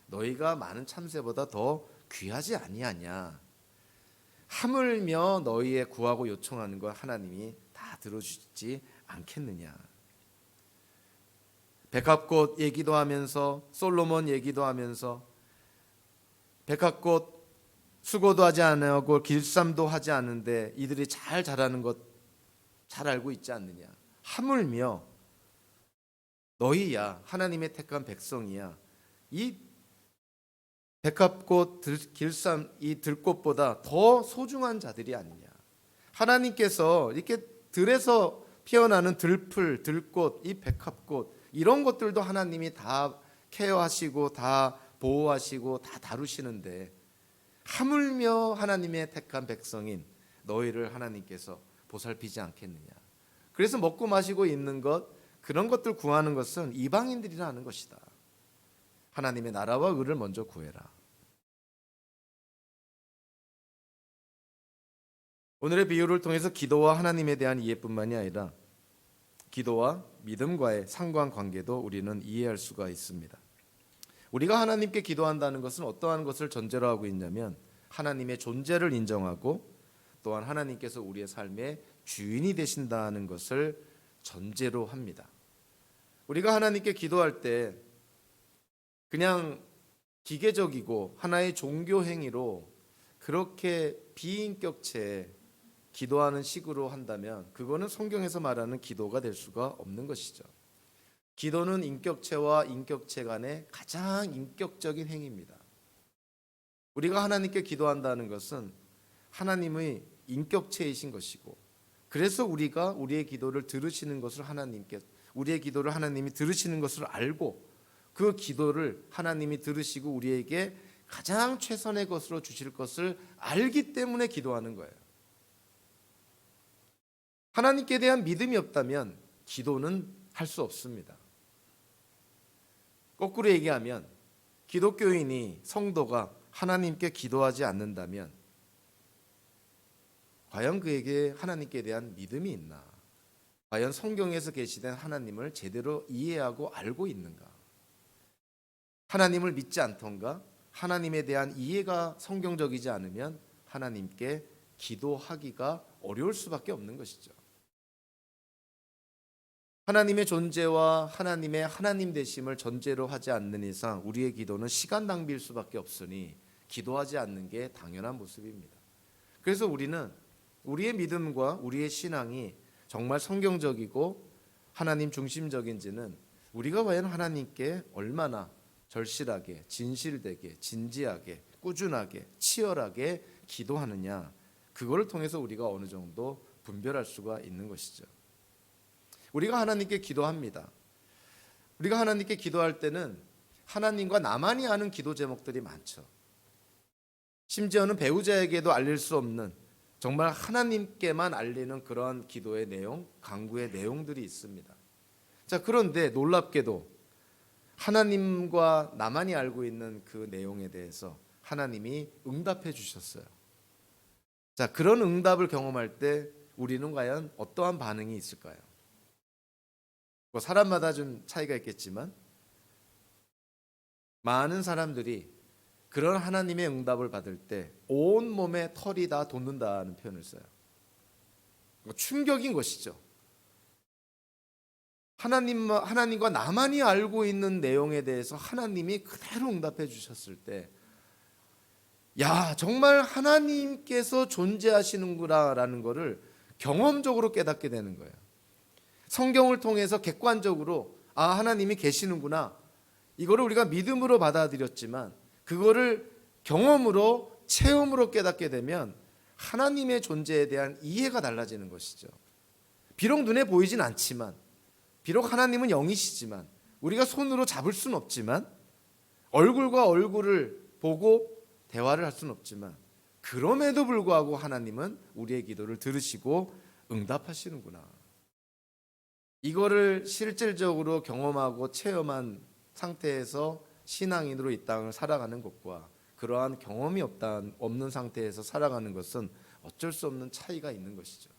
너희가 많은 참새보다 더 귀하지 아니하냐. 하물며 너희의 구하고 요청하는 걸 하나님이 다 들어주지 않겠느냐. 백합꽃 얘기도 하면서 솔로몬 얘기도 하면서 백합꽃 수고도 하지 않고 길쌈도 하지 않는데 이들이 잘 자라는 것 잘 알고 있지 않느냐. 하물며 너희야, 하나님의 택한 백성이야, 이 백합꽃, 길쌈, 이 들꽃보다 더 소중한 자들이 아니냐. 하나님께서 이렇게 들에서 피어나는 들풀, 들꽃, 이 백합꽃 이런 것들도 하나님이 다 케어하시고 다 보호하시고 다 다루시는데 하물며 하나님의 택한 백성인 너희를 하나님께서 보살피지 않겠느냐. 그래서 먹고 마시고 입는 것, 그런 것들 구하는 것은 이방인들이라 하는 것이다. 하나님의 나라와 의를 먼저 구해라. 오늘의 비유를 통해서 기도와 하나님에 대한 이해뿐만이 아니라 기도와 믿음과의 상관관계도 우리는 이해할 수가 있습니다. 우리가 하나님께 기도한다는 것은 어떠한 것을 전제로 하고 있냐면 하나님의 존재를 인정하고 또한 하나님께서 우리의 삶의 주인이 되신다는 것을 전제로 합니다. 우리가 하나님께 기도할 때 그냥 기계적이고 하나의 종교 행위로 그렇게 비인격체 기도하는 식으로 한다면 그거는 성경에서 말하는 기도가 될 수가 없는 것이죠. 기도는 인격체와 인격체 간의 가장 인격적인 행위입니다. 우리가 하나님께 기도한다는 것은 하나님의 인격체이신 것이고, 그래서 우리가 우리의 기도를 들으시는 것을 우리의 기도를 하나님이 들으시는 것을 알고 그 기도를 하나님이 들으시고 우리에게 가장 최선의 것으로 주실 것을 알기 때문에 기도하는 거예요. 하나님께 대한 믿음이 없다면 기도는 할 수 없습니다. 거꾸로 얘기하면 기독교인이, 성도가 하나님께 기도하지 않는다면 과연 그에게 하나님께 대한 믿음이 있나? 과연 성경에서 계시된 하나님을 제대로 이해하고 알고 있는가? 하나님을 믿지 않던가? 하나님에 대한 이해가 성경적이지 않으면 하나님께 기도하기가 어려울 수밖에 없는 것이죠. 하나님의 존재와 하나님의 하나님 되심을 전제로 하지 않는 이상 우리의 기도는 시간 낭비일 수밖에 없으니 기도하지 않는 게 당연한 모습입니다. 그래서 우리는 우리의 믿음과 우리의 신앙이 정말 성경적이고 하나님 중심적인지는 우리가 과연 하나님께 얼마나 절실하게, 진실되게, 진지하게, 꾸준하게, 치열하게 기도하느냐, 그걸 통해서 우리가 어느 정도 분별할 수가 있는 것이죠. 우리가 하나님께 기도합니다. 우리가 하나님께 기도할 때는 하나님과 나만이 아는 기도 제목들이 많죠. 심지어는 배우자에게도 알릴 수 없는, 정말 하나님께만 알리는 그런 기도의 내용, 간구의 내용들이 있습니다. 자, 그런데 놀랍게도 하나님과 나만이 알고 있는 그 내용에 대해서 하나님이 응답해 주셨어요. 자, 그런 응답을 경험할 때 우리는 과연 어떠한 반응이 있을까요? 뭐 사람마다 좀 차이가 있겠지만 많은 사람들이 그런 하나님의 응답을 받을 때 온몸에 털이 다 돋는다는 표현을 써요. 충격인 것이죠. 하나님과 나만이 알고 있는 내용에 대해서 하나님이 그대로 응답해 주셨을 때, 야, 정말 하나님께서 존재하시는구나라는 것을 경험적으로 깨닫게 되는 거예요. 성경을 통해서 객관적으로 하나님이 계시는구나, 이거를 우리가 믿음으로 받아들였지만 그거를 경험으로, 체험으로 깨닫게 되면 하나님의 존재에 대한 이해가 달라지는 것이죠. 비록 눈에 보이진 않지만, 비록 하나님은 영이시지만, 우리가 손으로 잡을 수는 없지만, 얼굴과 얼굴을 보고 대화를 할 수는 없지만, 그럼에도 불구하고 하나님은 우리의 기도를 들으시고 응답하시는구나. 이거를 실질적으로 경험하고 체험한 상태에서 신앙인으로 이 땅을 살아가는 것과 그러한 경험이 없는 상태에서 살아가는 것은 어쩔 수 없는 차이가 있는 것이죠.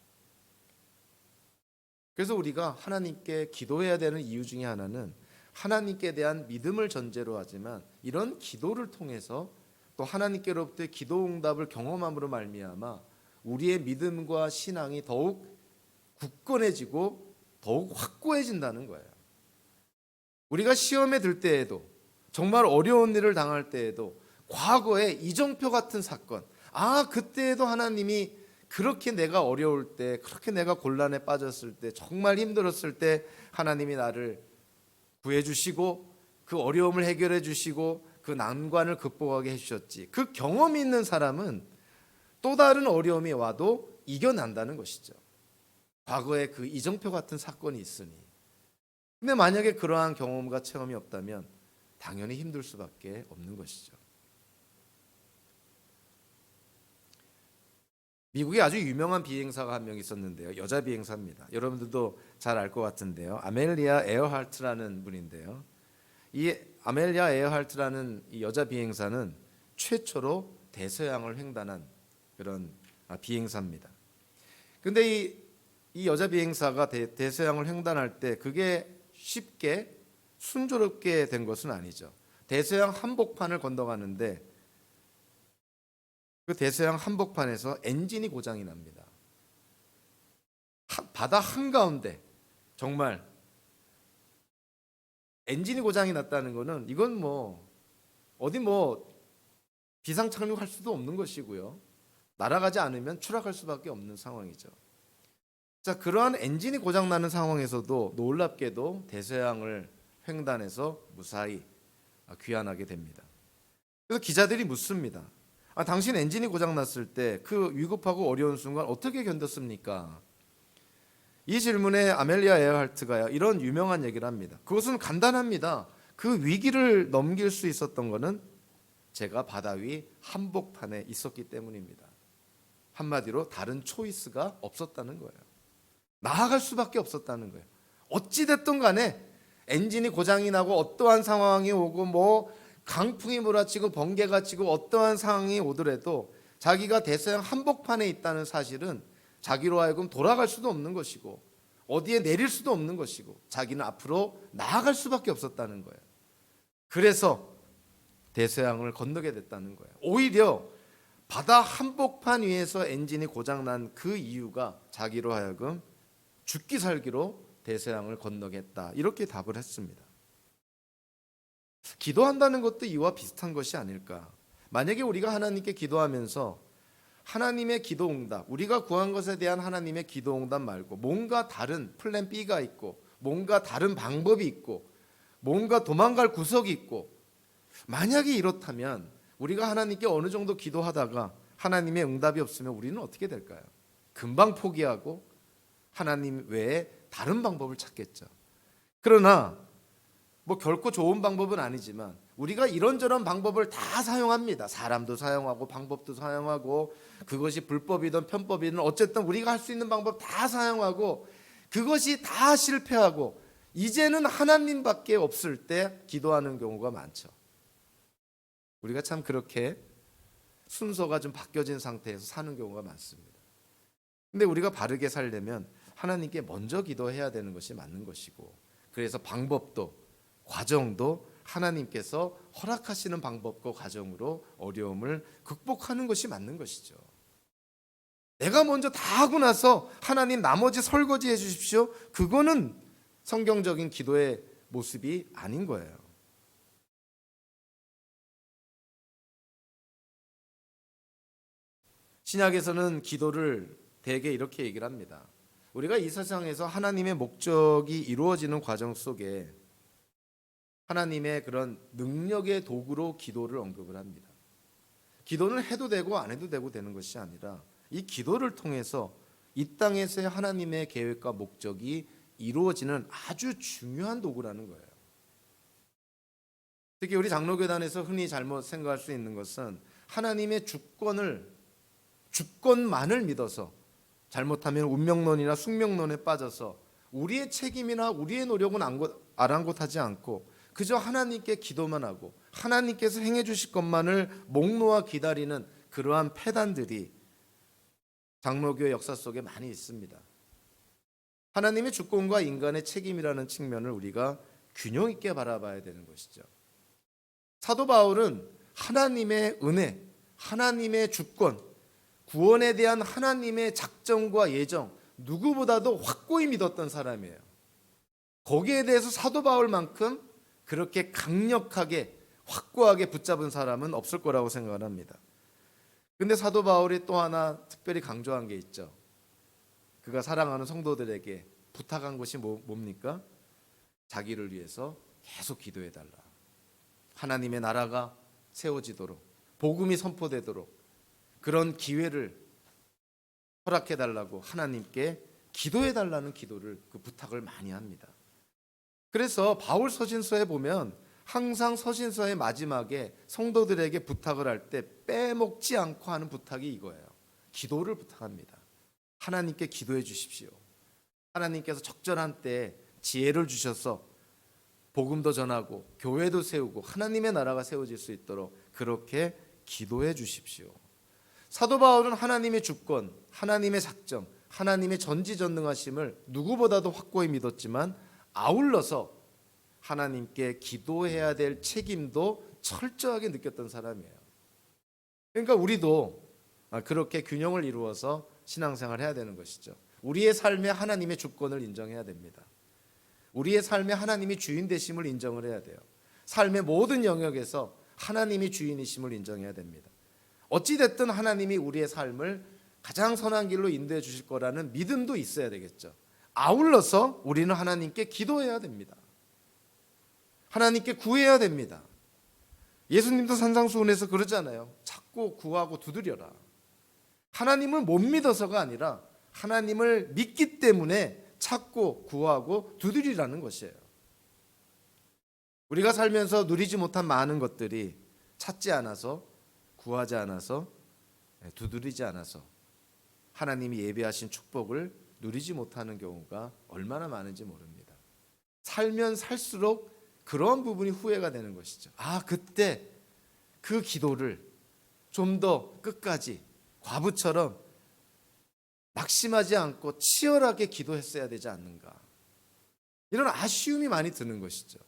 그래서 우리가 하나님께 기도해야 되는 이유 중에 하나는 하나님께 대한 믿음을 전제로 하지만 이런 기도를 통해서 또 하나님께로부터의 기도 응답을 경험함으로 말미암아 우리의 믿음과 신앙이 더욱 굳건해지고 더욱 확고해진다는 거예요. 우리가 시험에 들 때에도 정말 어려운 일을 당할 때에도 과거에 이정표 같은 사건, 그때에도 하나님이 그렇게 내가 어려울 때, 그렇게 내가 곤란에 빠졌을 때, 정말 힘들었을 때 하나님이 나를 구해주시고 그 어려움을 해결해 주시고 그 난관을 극복하게 해주셨지. 그 경험이 있는 사람은 또 다른 어려움이 와도 이겨난다는 것이죠. 과거에 그 이정표 같은 사건이 있으니. 근데 만약에 그러한 경험과 체험이 없다면 당연히 힘들 수밖에 없는 것이죠. 미국에 아주 유명한 비행사가 한 명 있었는데요. 여자 비행사입니다. 여러분들도 잘 알 것 같은데요. 아멜리아 에어할트라는 분인데요. 이 아멜리아 에어할트라는 이 여자 비행사는 최초로 대서양을 횡단한 그런 비행사입니다. 근데 이 여자 비행사가 대서양을 횡단할 때 그게 쉽게 순조롭게 된 것은 아니죠. 대서양 한복판을 건너가는데 그 대서양 한복판에서 엔진이 고장이 납니다. 바다 한가운데 정말 엔진이 고장이 났다는 것은 이건 어디 비상 착륙할 수도 없는 것이고요. 날아가지 않으면 추락할 수밖에 없는 상황이죠. 자, 그러한 엔진이 고장 나는 상황에서도 놀랍게도 대서양을 횡단해서 무사히 귀환하게 됩니다. 그래서 기자들이 묻습니다. 당신 엔진이 고장 났을 때 그 위급하고 어려운 순간 어떻게 견뎠습니까? 이 질문에 아멜리아 에어할트가 이런 유명한 얘기를 합니다. 그것은 간단합니다. 그 위기를 넘길 수 있었던 것은 제가 바다 위 한복판에 있었기 때문입니다. 한마디로 다른 초이스가 없었다는 거예요. 나아갈 수밖에 없었다는 거예요. 어찌됐든 간에 엔진이 고장이 나고 어떠한 상황이 오고 강풍이 몰아치고 번개가 치고 어떠한 상황이 오더라도 자기가 대서양 한복판에 있다는 사실은 자기로 하여금 돌아갈 수도 없는 것이고 어디에 내릴 수도 없는 것이고 자기는 앞으로 나아갈 수밖에 없었다는 거예요. 그래서 대서양을 건너게 됐다는 거예요. 오히려 바다 한복판 위에서 엔진이 고장난 그 이유가 자기로 하여금 죽기 살기로 대서양을 건너겠다, 이렇게 답을 했습니다. 기도한다는 것도 이와 비슷한 것이 아닐까. 만약에 우리가 하나님께 기도하면서 하나님의 기도 응답, 우리가 구한 것에 대한 하나님의 기도 응답 말고 뭔가 다른 플랜 B가 있고 뭔가 다른 방법이 있고 뭔가 도망갈 구석이 있고, 만약에 이렇다면 우리가 하나님께 어느 정도 기도하다가 하나님의 응답이 없으면 우리는 어떻게 될까요? 금방 포기하고 하나님 외에 다른 방법을 찾겠죠. 그러나 결코 좋은 방법은 아니지만 우리가 이런저런 방법을 다 사용합니다. 사람도 사용하고 방법도 사용하고 그것이 불법이든 편법이든 어쨌든 우리가 할 수 있는 방법 다 사용하고 그것이 다 실패하고 이제는 하나님밖에 없을 때 기도하는 경우가 많죠. 우리가 참 그렇게 순서가 좀 바뀌어진 상태에서 사는 경우가 많습니다. 근데 우리가 바르게 살려면 하나님께 먼저 기도해야 되는 것이 맞는 것이고, 그래서 방법도 과정도 하나님께서 허락하시는 방법과 과정으로 어려움을 극복하는 것이 맞는 것이죠. 내가 먼저 다 하고 나서 하나님 나머지 설거지 해 주십시오, 그거는 성경적인 기도의 모습이 아닌 거예요. 신약에서는 기도를 대개 이렇게 얘기를 합니다. 우리가 이 세상에서 하나님의 목적이 이루어지는 과정 속에 하나님의 그런 능력의 도구로 기도를 언급을 합니다. 기도는 해도 되고 안 해도 되는 것이 아니라 이 기도를 통해서 이 땅에서의 하나님의 계획과 목적이 이루어지는 아주 중요한 도구라는 거예요. 특히 우리 장로교단에서 흔히 잘못 생각할 수 있는 것은 하나님의 주권을 주권만을 믿어서 잘못하면 운명론이나 숙명론에 빠져서 우리의 책임이나 우리의 노력은 아랑곳하지 않고 그저 하나님께 기도만 하고 하나님께서 행해 주실 것만을 목 놓아 기다리는 그러한 패단들이 장로교의 역사 속에 많이 있습니다. 하나님의 주권과 인간의 책임이라는 측면을 우리가 균형 있게 바라봐야 되는 것이죠. 사도 바울은 하나님의 은혜, 하나님의 주권, 구원에 대한 하나님의 작정과 예정, 누구보다도 확고히 믿었던 사람이에요. 거기에 대해서 사도 바울만큼 그렇게 강력하게 확고하게 붙잡은 사람은 없을 거라고 생각을 합니다. 근데 사도 바울이 또 하나 특별히 강조한 게 있죠. 그가 사랑하는 성도들에게 부탁한 것이 뭡니까? 자기를 위해서 계속 기도해 달라. 하나님의 나라가 세워지도록, 복음이 선포되도록 그런 기회를 허락해 달라고 하나님께 기도해 달라는 기도를 그 부탁을 많이 합니다. 그래서 바울 서신서에 보면 항상 서신서의 마지막에 성도들에게 부탁을 할 때 빼먹지 않고 하는 부탁이 이거예요. 기도를 부탁합니다. 하나님께 기도해 주십시오. 하나님께서 적절한 때에 지혜를 주셔서 복음도 전하고 교회도 세우고 하나님의 나라가 세워질 수 있도록 그렇게 기도해 주십시오. 사도 바울은 하나님의 주권, 하나님의 작정, 하나님의 전지전능하심을 누구보다도 확고히 믿었지만 아울러서 하나님께 기도해야 될 책임도 철저하게 느꼈던 사람이에요. 그러니까 우리도 그렇게 균형을 이루어서 신앙생활을 해야 되는 것이죠. 우리의 삶에 하나님의 주권을 인정해야 됩니다. 우리의 삶에 하나님이 주인 되심을 인정을 해야 돼요. 삶의 모든 영역에서 하나님이 주인이심을 인정해야 됩니다. 어찌됐든 하나님이 우리의 삶을 가장 선한 길로 인도해 주실 거라는 믿음도 있어야 되겠죠. 아울러서 우리는 하나님께 기도해야 됩니다. 하나님께 구해야 됩니다. 예수님도 산상수훈에서 그러잖아요. 찾고 구하고 두드려라. 하나님을 못 믿어서가 아니라 하나님을 믿기 때문에 찾고 구하고 두드리라는 것이에요. 우리가 살면서 누리지 못한 많은 것들이 찾지 않아서, 구하지 않아서, 두드리지 않아서 하나님이 예비하신 축복을 누리지 못하는 경우가 얼마나 많은지 모릅니다. 살면 살수록 그런 부분이 후회가 되는 것이죠. 그때 그 기도를 좀 더 끝까지 과부처럼 낙심하지 않고 치열하게 기도했어야 되지 않는가. 이런 아쉬움이 많이 드는 것이죠.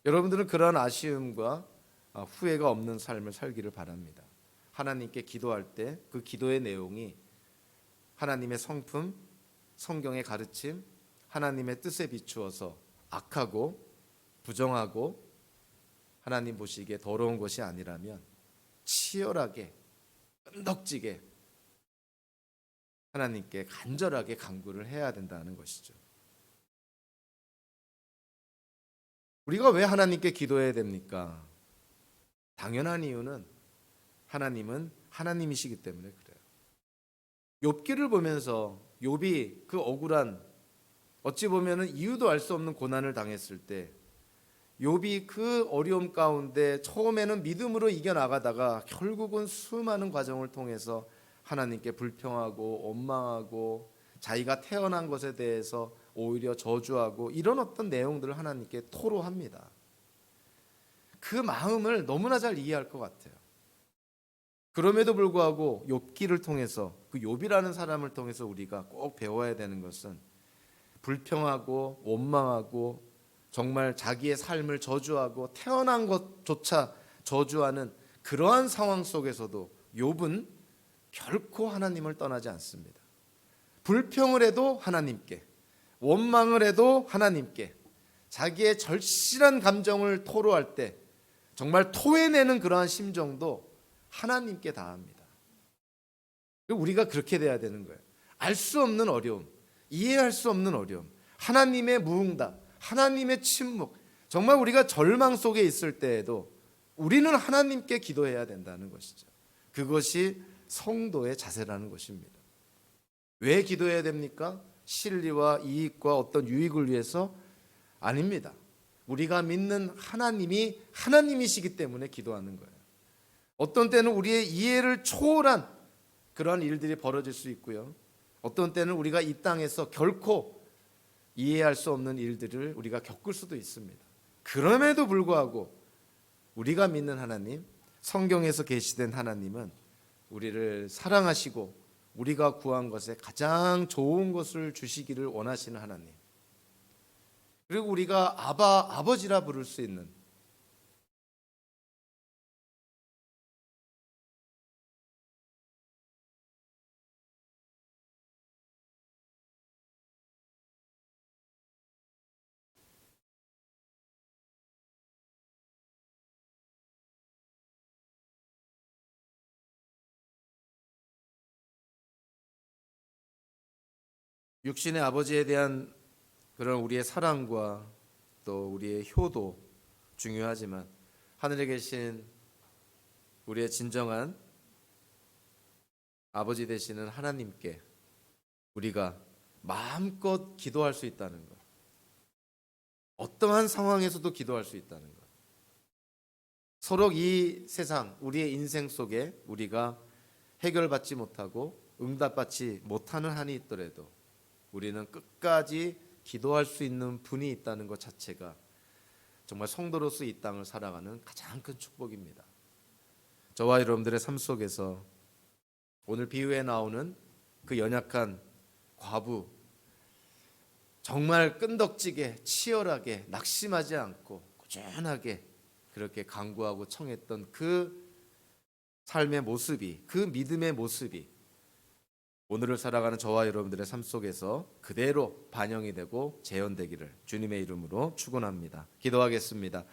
여러분들은 그런 아쉬움과 후회가 없는 삶을 살기를 바랍니다. 하나님께 기도할 때 그 기도의 내용이 하나님의 성품, 성경의 가르침, 하나님의 뜻에 비추어서 악하고 부정하고 하나님 보시기에 더러운 것이 아니라면 치열하게 끈덕지게 하나님께 간절하게 간구를 해야 된다는 것이죠. 우리가 왜 하나님께 기도해야 됩니까? 당연한 이유는 하나님은 하나님이시기 때문에 그래요. 욥기를 보면서 욥이 그 억울한 어찌 보면은 이유도 알 수 없는 고난을 당했을 때 욥이 그 어려움 가운데 처음에는 믿음으로 이겨나가다가 결국은 수많은 과정을 통해서 하나님께 불평하고 원망하고 자기가 태어난 것에 대해서 오히려 저주하고 이런 어떤 내용들을 하나님께 토로합니다. 그 마음을 너무나 잘 이해할 것 같아요. 그럼에도 불구하고 욥기를 통해서 그 욥이라는 사람을 통해서 우리가 꼭 배워야 되는 것은 불평하고 원망하고 정말 자기의 삶을 저주하고 태어난 것조차 저주하는 그러한 상황 속에서도 욥은 결코 하나님을 떠나지 않습니다. 불평을 해도 하나님께, 원망을 해도 하나님께, 자기의 절실한 감정을 토로할 때 정말 토해내는 그러한 심정도 하나님께 다합니다. 우리가 그렇게 돼야 되는 거예요. 알 수 없는 어려움, 이해할 수 없는 어려움, 하나님의 무응답, 하나님의 침묵, 정말 우리가 절망 속에 있을 때에도 우리는 하나님께 기도해야 된다는 것이죠. 그것이 성도의 자세라는 것입니다. 왜 기도해야 됩니까? 실리와 이익과 어떤 유익을 위해서? 아닙니다. 우리가 믿는 하나님이 하나님이시기 때문에 기도하는 거예요. 어떤 때는 우리의 이해를 초월한 그러한 일들이 벌어질 수 있고요. 어떤 때는 우리가 이 땅에서 결코 이해할 수 없는 일들을 우리가 겪을 수도 있습니다. 그럼에도 불구하고 우리가 믿는 하나님, 성경에서 계시된 하나님은 우리를 사랑하시고 우리가 구한 것에 가장 좋은 것을 주시기를 원하시는 하나님. 그리고 우리가 아버지라 부를 수 있는 육신의 아버지에 대한 그런 우리의 사랑과 또 우리의 효도 중요하지만 하늘에 계신 우리의 진정한 아버지 되시는 하나님께 우리가 마음껏 기도할 수 있다는 것, 어떠한 상황에서도 기도할 수 있다는 것. 서로 이 세상, 우리의 인생 속에 우리가 해결받지 못하고 응답받지 못하는 한이 있더라도 우리는 끝까지 기도할 수 있는 분이 있다는 것 자체가 정말 성도로서 이 땅을 살아가는 가장 큰 축복입니다. 저와 여러분들의 삶 속에서 오늘 비유에 나오는 그 연약한 과부, 정말 끈덕지게 치열하게 낙심하지 않고 꾸준하게 그렇게 간구하고 청했던 그 삶의 모습이, 그 믿음의 모습이 오늘을 살아가는 저와 여러분들의 삶 속에서 그대로 반영이 되고 재현되기를 주님의 이름으로 축원합니다. 기도하겠습니다.